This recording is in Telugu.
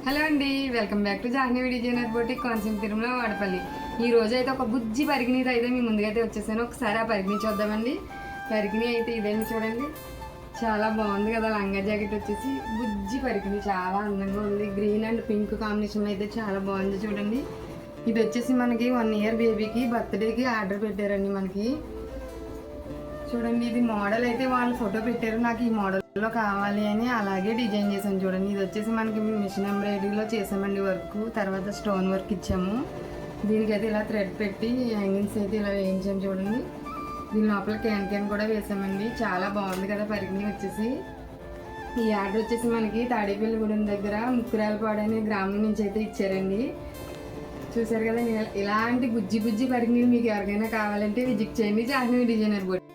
హలో అండి, welcome back to Jahnavi designer boutique Konaseema Tirumala Vadapalli. ఈ రోజు అయితే ఒక బుజ్జి పరిగిణితో అయితే మీ ముందుకైతే వచ్చేసాను. ఒకసారి ఆ పరిగిణి చూద్దామండి. పరిగిణి అయితే ఇదేంటి చూడండి, చాలా బాగుంది కదా. లంగా జాకెట్ వచ్చేసి బుజ్జి పరిగిణి చాలా అందంగా ఉంది. గ్రీన్ అండ్ పింక్ కాంబినేషన్ అయితే చాలా బాగుంది చూడండి. ఇది వచ్చేసి మనకి 1 ఇయర్ బేబీకి బర్త్డేకి ఆర్డర్ పెట్టారండి మనకి. చూడండి, ఇది మోడల్ అయితే వాళ్ళు ఫోటో పెట్టారు, నాకు ఈ మోడల్లో కావాలి అని. అలాగే డిజైన్ చేసాను చూడండి. ఇది వచ్చేసి మనకి మిషన్ ఎంబ్రాయిడరీలో చేసామండి వర్క్. తర్వాత స్టోన్ వర్క్ ఇచ్చాము. దీనికైతే ఇలా థ్రెడ్ పెట్టి హ్యాంగింగ్స్ అయితే ఇలా వేయించాము చూడండి. దీని లోపల క్యాన్ కూడా వేసామండి. చాలా బాగుంది కదా పరిగిణి వచ్చేసి. ఈ ఆర్డర్ వచ్చేసి మనకి తాడేపల్లిగూడెం దగ్గర ముక్కురాలపాడు అనే గ్రామం నుంచి అయితే ఇచ్చారండి. చూసారు కదా, ఇలాంటి బుజ్జి పరిగిణి మీకు ఎవరికైనా కావాలంటే విజిట్ చేయండి జాహ్నవి డిజైనర్ బోటిక్.